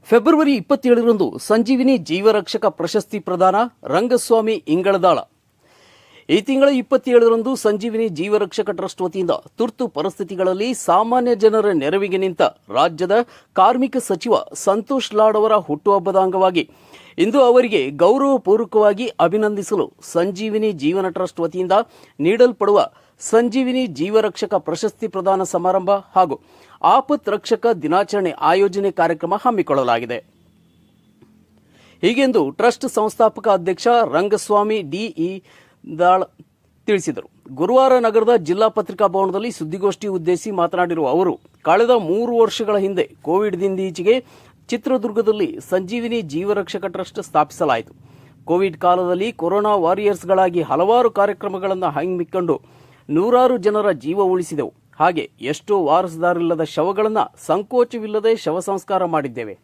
February 27ರಂದು ಸಂಜೀವಿನಿ ಜೀವರಕ್ಷಕ ಪ್ರಶಸ್ತಿ ಪ್ರದಾನ ರಂಗಸ್ವಾಮಿ ಇಂಗಳದಾಳ. ಈ ತಿಂಗಳ 27ರಂದು ಸಂಜೀವಿನಿ ಜೀವರಕ್ಷಕ ಟ್ರಸ್ಟ್ ವತಿಯಿಂದ ತುರ್ತು ಪರಿಸ್ಥಿತಿಗಳಲ್ಲಿ ಸಾಮಾನ್ಯ ಜನರ ನೆರವಿಗೆ ನಿಂತ ರಾಜ್ಯದ ಕಾರ್ಮಿಕ ಸಚಿವ ಸಂತೋಷ್ ಲಾಡ್ ಅವರ ಹುಟ್ಟುಹಬ್ಬದ ಅಂಗವಾಗಿ ಇಂದು ಅವರಿಗೆ ಗೌರವಪೂರ್ವಕವಾಗಿ ಅಭಿನಂದಿಸಲು ಸಂಜೀವಿನಿ ಜೀವನ ಟ್ರಸ್ಟ್ ವತಿಯಿಂದ ನೀಡಲ್ಪಡುವ ಸಂಜೀವಿನಿ ಜೀವರಕ್ಷಕ ಪ್ರಶಸ್ತಿ ಪ್ರದಾನ ಸಮಾರಂಭ ಹಾಗೂ ಆಪತ್ ರಕ್ಷಕ ದಿನಾಚರಣೆ ಆಯೋಜನೆ ಕಾರ್ಯಕ್ರಮ ಹಮ್ಮಿಕೊಳ್ಳಲಾಗಿದೆ. ಹೀಗೆಂದು ಟ್ರಸ್ಟ್ ಸಂಸ್ಥಾಪಕ ಅಧ್ಯಕ್ಷ ರಂಗಸ್ವಾಮಿ ಡಿ.ಇ. ದಾಳ್ ತಿಳಿಸಿದರು. ಗುರುವಾರ ನಗರದ ಜಿಲ್ಲಾ ಪತ್ರಿಕಾ ಭವನದಲ್ಲಿ ಸುದ್ದಿಗೋಷ್ಠಿ ಉದ್ದೇಶಿಸಿ ಮಾತನಾಡಿರುವ ಅವರು, ಕಳೆದ 3 ವರ್ಷಗಳ ಹಿಂದೆ ಕೋವಿಡ್ದಿಂದೀಚೆಗೆ ಚಿತ್ರದುರ್ಗದಲ್ಲಿ ಸಂಜೀವಿನಿ ಜೀವರಕ್ಷಕ ಟ್ರಸ್ಟ್ ಸ್ಥಾಪಿಸಲಾಯಿತು. ಕೋವಿಡ್ ಕಾಲದಲ್ಲಿ ಕೊರೋನಾ ವಾರಿಯರ್ಸ್ಗಳಾಗಿ ಹಲವಾರು ಕಾರ್ಯಕ್ರಮಗಳನ್ನು ಹಮ್ಮಿಕೊಂಡು ನೂರಾರು ಜನರ ಜೀವ ಉಳಿಸಿದೆವು. ಹಾಗೆ ಎಷ್ಟೋ ವಾರಸುದಾರಿಲ್ಲದ ಶವಗಳನ್ನು ಸಂಕೋಚವಿಲ್ಲದೆ ಶವ ಸಂಸ್ಕಾರ ಮಾಡಿದ್ದೇವೆ.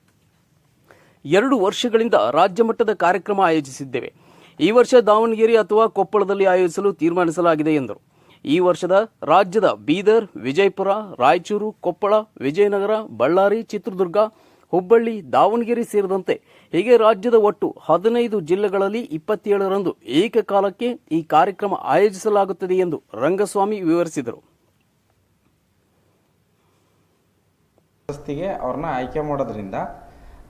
2 ವರ್ಷಗಳಿಂದ ರಾಜ್ಯ ಮಟ್ಟದ ಕಾರ್ಯಕ್ರಮ ಆಯೋಜಿಸಿದ್ದೇವೆ. ಈ ವರ್ಷ ದಾವಣಗೆರೆ ಅಥವಾ ಕೊಪ್ಪಳದಲ್ಲಿ ಆಯೋಜಿಸಲು ತೀರ್ಮಾನಿಸಲಾಗಿದೆ ಎಂದರು. ಈ ವರ್ಷದ ರಾಜ್ಯದ ಬೀದರ್, ವಿಜಯಪುರ, ರಾಯಚೂರು, ಕೊಪ್ಪಳ, ವಿಜಯನಗರ, ಬಳ್ಳಾರಿ, ಚಿತ್ರದುರ್ಗ, ಹುಬ್ಬಳ್ಳಿ, ದಾವಣಗೆರೆ ಸೇರಿದಂತೆ ಹೀಗೆ ರಾಜ್ಯದ ಒಟ್ಟು 15 ಜಿಲ್ಲೆಗಳಲ್ಲಿ 27ರಂದು ಏಕಕಾಲಕ್ಕೆ ಈ ಕಾರ್ಯಕ್ರಮ ಆಯೋಜಿಸಲಾಗುತ್ತದೆ ಎಂದು ರಂಗಸ್ವಾಮಿ ವಿವರಿಸಿದರು. ಅವ್ರನ್ನ ಆಯ್ಕೆ ಮಾಡೋದ್ರಿಂದ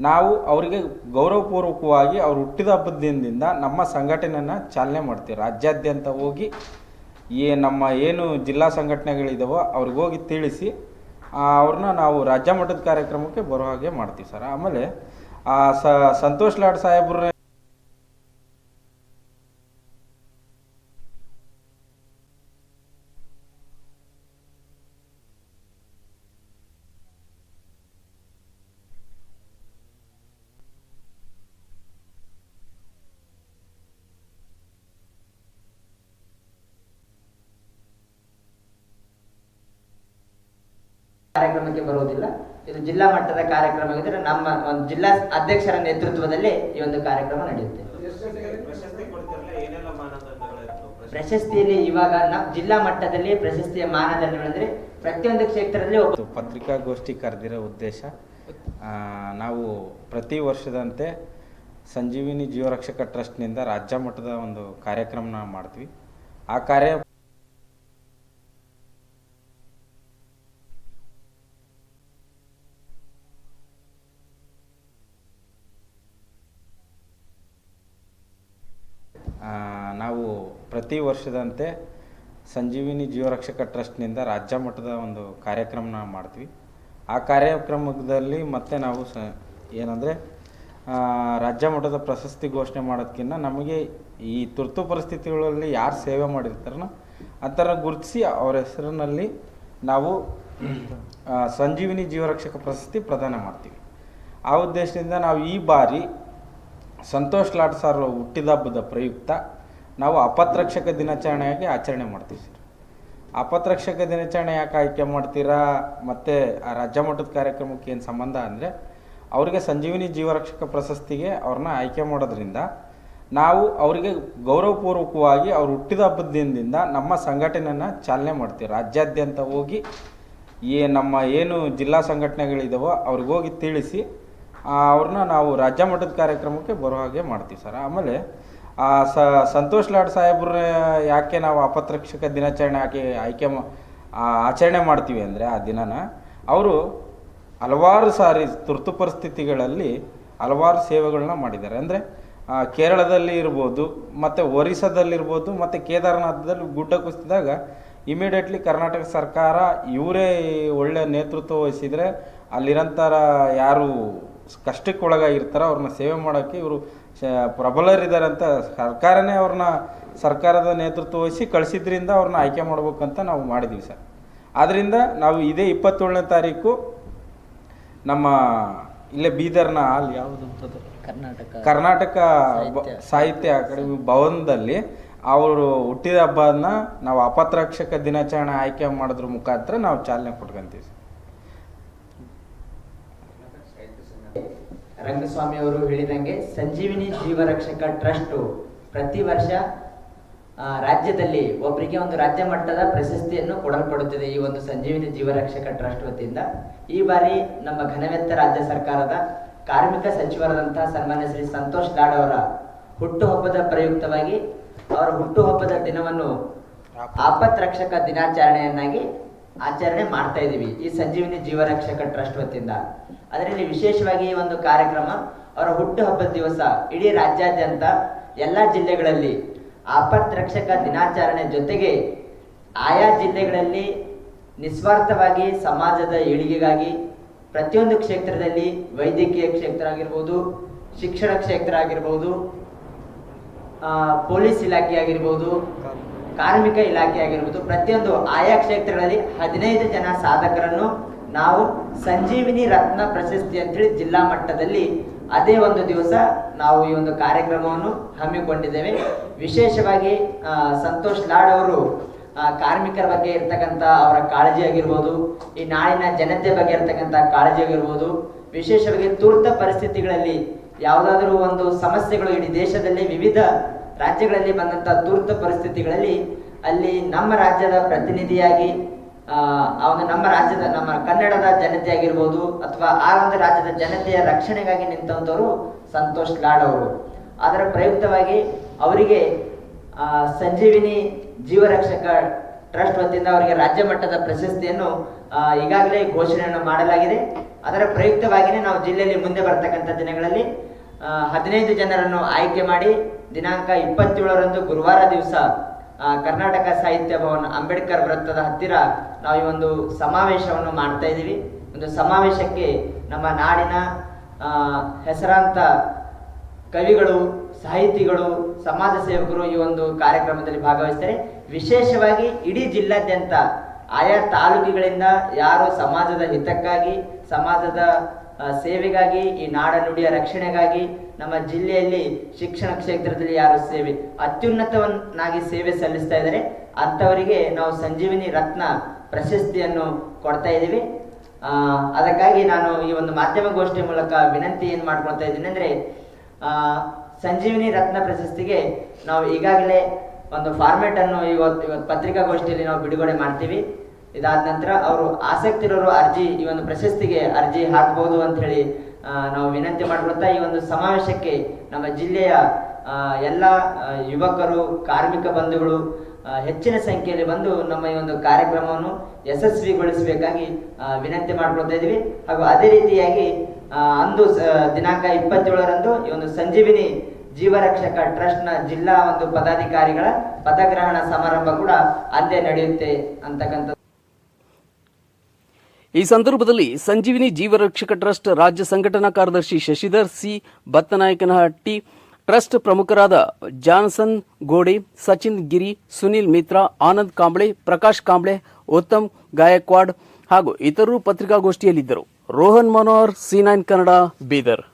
ನಾವು ಅವರಿಗೆ ಗೌರವಪೂರ್ವಕವಾಗಿ ಅವ್ರು ಹುಟ್ಟಿದ ಹಬ್ಬದ ದಿನದಿಂದ ನಮ್ಮ ಸಂಘಟನೆಯನ್ನು ಚಾಲನೆ ಮಾಡ್ತೀವಿ. ರಾಜ್ಯಾದ್ಯಂತ ಹೋಗಿ ನಮ್ಮ ಏನು ಜಿಲ್ಲಾ ಸಂಘಟನೆಗಳಿದಾವೋ ಅವ್ರಿಗೆ ಹೋಗಿ ತಿಳಿಸಿ ಅವ್ರನ್ನ ನಾವು ರಾಜ್ಯ ಮಟ್ಟದ ಕಾರ್ಯಕ್ರಮಕ್ಕೆ ಬರೋ ಹಾಗೆ ಮಾಡ್ತೀವಿ ಸರ್. ಆಮೇಲೆ ಸಂತೋಷ್ ಲಾಡ್ ಸಾಹೇಬ್ರ ಕಾರ್ಯಕ್ರಮಕ್ಕೆ ಬರುವುದಿಲ್ಲ. ಇದು ಜಿಲ್ಲಾ ಮಟ್ಟದ ಕಾರ್ಯಕ್ರಮ ಇದ್ರೆ ನಮ್ಮ ಒಂದು ಜಿಲ್ಲಾ ಅಧ್ಯಕ್ಷರ ನೇತೃತ್ವದಲ್ಲಿ ಈ ಒಂದು ಕಾರ್ಯಕ್ರಮ ನಡೆಯುತ್ತೆ. ಪ್ರಶಸ್ತಿಯಲ್ಲಿ ಇವಾಗ ನಮ್ಮ ಜಿಲ್ಲಾ ಮಟ್ಟದಲ್ಲಿ ಪ್ರಶಸ್ತಿಯ ಮಾನದಂಡಗಳಂದ್ರೆ ಪ್ರತಿಯೊಂದು ಕ್ಷೇತ್ರದಲ್ಲಿ ಪತ್ರಿಕಾಗೋಷ್ಠಿ ಕರೆದಿರೋ ಉದ್ದೇಶ, ನಾವು ಪ್ರತಿ ವರ್ಷದಂತೆ ಸಂಜೀವಿನಿ ಜೀವರಕ್ಷಕ ಟ್ರಸ್ಟ್ನಿಂದ ರಾಜ್ಯ ಮಟ್ಟದ ಒಂದು ಕಾರ್ಯಕ್ರಮನ ಮಾಡ್ತೀವಿ. ಆ ನಾವು ಪ್ರತಿ ವರ್ಷದಂತೆ ಸಂಜೀವಿನಿ ಜೀವರಕ್ಷಕ ಟ್ರಸ್ಟ್ನಿಂದ ರಾಜ್ಯ ಮಟ್ಟದ ಒಂದು ಕಾರ್ಯಕ್ರಮನ ಮಾಡ್ತೀವಿ. ಆ ಕಾರ್ಯಕ್ರಮದಲ್ಲಿ ಮತ್ತೆ ನಾವು ಏನಂದರೆ ರಾಜ್ಯ ಮಟ್ಟದ ಪ್ರಶಸ್ತಿ ಘೋಷಣೆ ಮಾಡೋದಕ್ಕಿಂತ ನಮಗೆ ಈ ತುರ್ತು ಪರಿಸ್ಥಿತಿಗಳಲ್ಲಿ ಯಾರು ಸೇವೆ ಮಾಡಿರ್ತಾರೋ ಆ ಥರ ಗುರುತಿಸಿ ಅವರ ಹೆಸರಿನಲ್ಲಿ ನಾವು ಸಂಜೀವಿನಿ ಜೀವರಕ್ಷಕ ಪ್ರಶಸ್ತಿ ಪ್ರದಾನ ಮಾಡ್ತೀವಿ. ಆ ಉದ್ದೇಶದಿಂದ ನಾವು ಈ ಬಾರಿ ಸಂತೋಷ್ ಲಾಡ್ ಸರ್ ಹುಟ್ಟಿದ ಹಬ್ಬದ ಪ್ರಯುಕ್ತ ನಾವು ಅಪತ್ರಕ್ಷಕ ದಿನಾಚರಣೆಯಾಗಿ ಆಚರಣೆ ಮಾಡ್ತೀವಿ ಸರ್. ಅಪತ್ರಕ್ಷಕ ದಿನಾಚರಣೆ ಯಾಕೆ ಆಯ್ಕೆ ಮಾಡ್ತೀರಾ ಮತ್ತು ಆ ರಾಜ್ಯ ಮಟ್ಟದ ಕಾರ್ಯಕ್ರಮಕ್ಕೆ ಏನು ಸಂಬಂಧ ಅಂದರೆ, ಅವರಿಗೆ ಸಂಜೀವಿನಿ ಜೀವರಕ್ಷಕ ಪ್ರಶಸ್ತಿಗೆ ಅವ್ರನ್ನ ಆಯ್ಕೆ ಮಾಡೋದ್ರಿಂದ ನಾವು ಅವರಿಗೆ ಗೌರವಪೂರ್ವಕವಾಗಿ ಅವ್ರು ಹುಟ್ಟಿದ ಹಬ್ಬದ ದಿನದಿಂದ ನಮ್ಮ ಸಂಘಟನೆಯನ್ನು ಚಾಲನೆ ಮಾಡ್ತೀವಿ. ರಾಜ್ಯಾದ್ಯಂತ ಹೋಗಿ ನಮ್ಮ ಏನು ಜಿಲ್ಲಾ ಸಂಘಟನೆಗಳಿದಾವೋ ಅವ್ರಿಗೆ ಹೋಗಿ ತಿಳಿಸಿ ಅವ್ರನ್ನ ನಾವು ರಾಜ್ಯ ಮಟ್ಟದ ಕಾರ್ಯಕ್ರಮಕ್ಕೆ ಬರೋ ಹಾಗೆ ಮಾಡ್ತೀವಿ ಸರ್. ಆಮೇಲೆ ಸಂತೋಷ್ ಲಾಡ್ ಸಾಹೇಬ್ರ ಯಾಕೆ ನಾವು ಅಪತ್ರಕ್ಷಕ ದಿನಾಚರಣೆ ಆಚರಣೆ ಮಾಡ್ತೀವಿ ಅಂದರೆ, ಆ ದಿನನ ಅವರು ಹಲವಾರು ಸಾರಿ ತುರ್ತು ಪರಿಸ್ಥಿತಿಗಳಲ್ಲಿ ಹಲವಾರು ಸೇವೆಗಳನ್ನ ಮಾಡಿದ್ದಾರೆ. ಅಂದರೆ ಕೇರಳದಲ್ಲಿ ಇರ್ಬೋದು, ಮತ್ತು ಒರಿಸ್ಸಾದಲ್ಲಿರ್ಬೋದು, ಮತ್ತು ಕೇದಾರನಾಥದಲ್ಲಿ ಗುಡ್ಡ ಕುಸಿದಾಗ ಇಮಿಡಿಯೇಟ್ಲಿ ಕರ್ನಾಟಕ ಸರ್ಕಾರ ಇವರೇ ಒಳ್ಳೆಯ ನೇತೃತ್ವ ವಹಿಸಿದರೆ ಅಲ್ಲಿರಂತರ ಯಾರು ಕಷ್ಟಕ್ಕೆ ಒಳಗಾಗಿರ್ತಾರೋ ಅವ್ರನ್ನ ಸೇವೆ ಮಾಡೋಕ್ಕೆ ಇವರು ಪ್ರಬಲರಿದ್ದಾರೆ ಅಂತ ಸರ್ಕಾರನೇ ಅವ್ರನ್ನ ಸರ್ಕಾರದ ನೇತೃತ್ವ ವಹಿಸಿ ಕಳಿಸಿದ್ರಿಂದ ಅವ್ರನ್ನ ಆಯ್ಕೆ ಮಾಡ್ಬೇಕಂತ ನಾವು ಮಾಡಿದ್ದೀವಿ ಸರ್. ಆದ್ದರಿಂದ ನಾವು ಇದೇ 27ನೇ ತಾರೀಕು ನಮ್ಮ ಇಲ್ಲೇ ಬೀದರ್ನ ಅಲ್ಲಿ ಯಾವುದಂಥದ್ದು ಕರ್ನಾಟಕ ಸಾಹಿತ್ಯ ಅಕಾಡೆಮಿ ಭವನದಲ್ಲಿ ಅವರು ಹುಟ್ಟಿದ ಹಬ್ಬನ ನಾವು ಅಪತ್ರಕ್ಷಕ ದಿನಾಚರಣೆ ಆಯ್ಕೆ ಮಾಡೋದ್ರ ಮುಖಾಂತರ ನಾವು ಚಾಲನೆ ಕೊಟ್ಕೊಂತೀವಿ ಸರ್. ರಂಗಸ್ವಾಮಿ ಅವರು ಹೇಳಿದಂಗೆ ಸಂಜೀವಿನಿ ಜೀವರಕ್ಷಕ ಟ್ರಸ್ಟ್ ಪ್ರತಿ ವರ್ಷ ರಾಜ್ಯದಲ್ಲಿ ಒಬ್ಬರಿಗೆ ಒಂದು ರಾಜ್ಯ ಮಟ್ಟದ ಪ್ರಶಸ್ತಿಯನ್ನು ಕೊಡಲ್ಪಡುತ್ತದೆ ಈ ಒಂದು ಸಂಜೀವಿನಿ ಜೀವರಕ್ಷಕ ಟ್ರಸ್ಟ್ ವತಿಯಿಂದ. ಈ ಬಾರಿ ನಮ್ಮ ಘನವೆತ್ತ ರಾಜ್ಯ ಸರ್ಕಾರದ ಕಾರ್ಮಿಕ ಸಚಿವರಾದಂತಹ ಸನ್ಮಾನ್ಯ ಶ್ರೀ ಸಂತೋಷ್ ಲಾಡ್ ಅವರ ಹುಟ್ಟುಹಬ್ಬದ ಪ್ರಯುಕ್ತವಾಗಿ ಅವರ ಹುಟ್ಟುಹಬ್ಬದ ದಿನವನ್ನು ಆಪತ್ ರಕ್ಷಕ ದಿನಾಚರಣೆಯನ್ನಾಗಿ ಆಚರಣೆ ಮಾಡ್ತಾ ಇದ್ದೀವಿ ಈ ಸಂಜೀವಿನಿ ಜೀವರಕ್ಷಕ ಟ್ರಸ್ಟ್ ವತಿಯಿಂದ. ಅದರಲ್ಲಿ ವಿಶೇಷವಾಗಿ ಈ ಒಂದು ಕಾರ್ಯಕ್ರಮ ಅವರ ಹುಟ್ಟುಹಬ್ಬದ ದಿವಸ ಇಡೀ ರಾಜ್ಯಾದ್ಯಂತ ಎಲ್ಲ ಜಿಲ್ಲೆಗಳಲ್ಲಿ ಆಪತ್ ರಕ್ಷಕ ದಿನಾಚರಣೆ ಜೊತೆಗೆ ಆಯಾ ಜಿಲ್ಲೆಗಳಲ್ಲಿ ನಿಸ್ವಾರ್ಥವಾಗಿ ಸಮಾಜದ ಏಳಿಗೆಗಾಗಿ ಪ್ರತಿಯೊಂದು ಕ್ಷೇತ್ರದಲ್ಲಿ ವೈದ್ಯಕೀಯ ಕ್ಷೇತ್ರ ಆಗಿರ್ಬೋದು, ಶಿಕ್ಷಣ ಕ್ಷೇತ್ರ ಆಗಿರ್ಬೋದು, ಪೊಲೀಸ್ ಇಲಾಖೆ ಆಗಿರ್ಬೋದು, ಕಾರ್ಮಿಕ ಇಲಾಖೆ ಆಗಿರ್ಬೋದು, ಪ್ರತಿಯೊಂದು ಆಯಾ ಕ್ಷೇತ್ರಗಳಲ್ಲಿ 15 ಜನ ಸಾಧಕರನ್ನು ನಾವು ಸಂಜೀವಿನಿ ರತ್ನ ಪ್ರಶಸ್ತಿ ಅಂತೇಳಿ ಜಿಲ್ಲಾ ಮಟ್ಟದಲ್ಲಿ ಅದೇ ಒಂದು ದಿವಸ ನಾವು ಈ ಒಂದು ಕಾರ್ಯಕ್ರಮವನ್ನು ಹಮ್ಮಿಕೊಂಡಿದ್ದೇವೆ. ವಿಶೇಷವಾಗಿ ಸಂತೋಷ್ ಲಾಡ್ ಅವರು ಕಾರ್ಮಿಕರ ಬಗ್ಗೆ ಇರ್ತಕ್ಕಂಥ ಅವರ ಕಾಳಜಿ ಆಗಿರ್ಬೋದು, ಈ ನಾಡಿನ ಜನತೆ ಬಗ್ಗೆ ಇರ್ತಕ್ಕಂಥ ಕಾಳಜಿ ಆಗಿರ್ಬೋದು, ವಿಶೇಷವಾಗಿ ತುರ್ತು ಪರಿಸ್ಥಿತಿಗಳಲ್ಲಿ ಯಾವುದಾದ್ರೂ ಒಂದು ಸಮಸ್ಯೆಗಳು ಇಡೀ ದೇಶದಲ್ಲಿ ವಿವಿಧ ರಾಜ್ಯಗಳಲ್ಲಿ ಬಂದಂಥ ತುರ್ತು ಪರಿಸ್ಥಿತಿಗಳಲ್ಲಿ ಅಲ್ಲಿ ನಮ್ಮ ರಾಜ್ಯದ ಪ್ರತಿನಿಧಿಯಾಗಿ ಅವನು ನಮ್ಮ ಕನ್ನಡದ ಜನತೆ ಆಗಿರ್ಬೋದು ಅಥವಾ ಆ ಒಂದು ರಾಜ್ಯದ ಜನತೆಯ ರಕ್ಷಣೆಗಾಗಿ ನಿಂತಂಥವರು ಸಂತೋಷ್ ಲಾಡ್ ಅವರು. ಅದರ ಪ್ರಯುಕ್ತವಾಗಿ ಅವರಿಗೆ ಸಂಜೀವಿನಿ ಜೀವರಕ್ಷಕ ಟ್ರಸ್ಟ್ ವತಿಯಿಂದ ಅವರಿಗೆ ರಾಜ್ಯ ಮಟ್ಟದ ಪ್ರಶಸ್ತಿಯನ್ನು ಈಗಾಗಲೇ ಘೋಷಣೆಯನ್ನು ಮಾಡಲಾಗಿದೆ. ಅದರ ಪ್ರಯುಕ್ತವಾಗಿಯೇ ನಾವು ಜಿಲ್ಲೆಯಲ್ಲಿ ಮುಂದೆ ಬರ್ತಕ್ಕಂಥ ದಿನಗಳಲ್ಲಿ 15 ಜನರನ್ನು ಆಯ್ಕೆ ಮಾಡಿ ದಿನಾಂಕ 27ರಂದು ಗುರುವಾರ ದಿವಸ ಕರ್ನಾಟಕ ಸಾಹಿತ್ಯ ಭವನ ಅಂಬೇಡ್ಕರ್ ವೃತ್ತದ ಹತ್ತಿರ ನಾವು ಈ ಒಂದು ಸಮಾವೇಶವನ್ನು ಮಾಡ್ತಾ ಇದ್ದೀವಿ. ಒಂದು ಸಮಾವೇಶಕ್ಕೆ ನಮ್ಮ ನಾಡಿನ ಹೆಸರಾಂತ ಕವಿಗಳು, ಸಾಹಿತಿಗಳು, ಸಮಾಜ ಸೇವಕರು ಈ ಒಂದು ಕಾರ್ಯಕ್ರಮದಲ್ಲಿ ಭಾಗವಹಿಸ್ತಾರೆ. ವಿಶೇಷವಾಗಿ ಇಡೀ ಜಿಲ್ಲಾದ್ಯಂತ ಆಯಾ ತಾಲೂಕುಗಳಿಂದ ಯಾರು ಸಮಾಜದ ಹಿತಕ್ಕಾಗಿ, ಸಮಾಜದ ಸೇವೆಗಾಗಿ, ಈ ನಾಡ ನುಡಿಯ ರಕ್ಷಣೆಗಾಗಿ, ನಮ್ಮ ಜಿಲ್ಲೆಯಲ್ಲಿ ಶಿಕ್ಷಣ ಕ್ಷೇತ್ರದಲ್ಲಿ ಯಾರು ಅತ್ಯುನ್ನತವನ್ನಾಗಿ ಸೇವೆ ಸಲ್ಲಿಸ್ತಾ ಇದ್ದಾರೆ ಅಂಥವರಿಗೆ ನಾವು ಸಂಜೀವಿನಿ ರತ್ನ ಪ್ರಶಸ್ತಿಯನ್ನು ಕೊಡ್ತಾ ಇದ್ದೀವಿ. ಅದಕ್ಕಾಗಿ ನಾನು ಈ ಒಂದು ಮಾಧ್ಯಮ ಗೋಷ್ಠಿ ಮೂಲಕ ವಿನಂತಿ ಏನು ಮಾಡ್ಕೊಳ್ತಾ ಇದ್ದೀನಿ ಅಂದರೆ, ಸಂಜೀವಿನಿ ರತ್ನ ಪ್ರಶಸ್ತಿಗೆ ನಾವು ಈಗಾಗಲೇ ಒಂದು ಫಾರ್ಮೇಟನ್ನು ಇವತ್ತು ಪತ್ರಿಕಾಗೋಷ್ಠಿಯಲ್ಲಿ ನಾವು ಬಿಡುಗಡೆ ಮಾಡ್ತೀವಿ. ಇದಾದ ನಂತರ ಅವರು ಆಸಕ್ತಿ ಇರೋರು ಈ ಒಂದು ಪ್ರಶಸ್ತಿಗೆ ಅರ್ಜಿ ಹಾಕ್ಬೋದು ಅಂತ ಹೇಳಿ ನಾವು ವಿನಂತಿ ಮಾಡ್ಕೊಳ್ತಾ ಈ ಒಂದು ಸಮಾವೇಶಕ್ಕೆ ನಮ್ಮ ಜಿಲ್ಲೆಯ ಎಲ್ಲ ಯುವಕರು, ಕಾರ್ಮಿಕ ಬಂಧುಗಳು ಹೆಚ್ಚಿನ ಸಂಖ್ಯೆಯಲ್ಲಿ ಬಂದು ನಮ್ಮ ಈ ಒಂದು ಕಾರ್ಯಕ್ರಮವನ್ನು ಯಶಸ್ವಿಗೊಳಿಸಬೇಕಾಗಿ ವಿನಂತಿ ಮಾಡ್ಕೊಳ್ತಾ ಇದ್ವಿ. ಹಾಗೂ ಅದೇ ರೀತಿಯಾಗಿ ಅಂದು ದಿನಾಂಕ 27ರಂದು ಈ ಒಂದು ಸಂಜೀವಿನಿ ಜೀವರಕ್ಷಕ ಟ್ರಸ್ಟ್ನ ಜಿಲ್ಲಾ ಒಂದು ಪದಾಧಿಕಾರಿಗಳ ಪದಗ್ರಹಣ ಸಮಾರಂಭ ಕೂಡ ಅಂದೇ ನಡೆಯುತ್ತೆ ಅಂತಕ್ಕಂಥ. ಈ ಸಂದರ್ಭದಲ್ಲಿ ಸಂಜೀವಿನಿ ಜೀವರಕ್ಷಕ ಟ್ರಸ್ಟ್ ರಾಜ್ಯ ಸಂಘಟನಾ ಕಾರ್ಯದರ್ಶಿ ಶಶಿಧರ್ ಸಿ ಬತ್ತನಾಯಕನಹಟ್ಟಿ, ಟ್ರಸ್ಟ್ ಪ್ರಮುಖರಾದ ಜಾನ್ಸನ್ ಗೋಡೆ, ಸಚಿನ್ ಗಿರಿ, ಸುನಿಲ್ ಮಿತ್ರಾ, ಆನಂದ್ ಕಾಂಬ್ಳೆ, ಪ್ರಕಾಶ್ ಕಾಂಬ್ಳೆ, ಉತ್ತಮ್ ಗಾಯಕ್ವಾಡ್ ಹಾಗೂ ಇತರರು ಪತ್ರಿಕಾಗೋಷ್ಠಿಯಲ್ಲಿದ್ದರು. ರೋಹನ್ ಮನೋಹರ್, C9 ಕನ್ನಡ, ಬೀದರ್.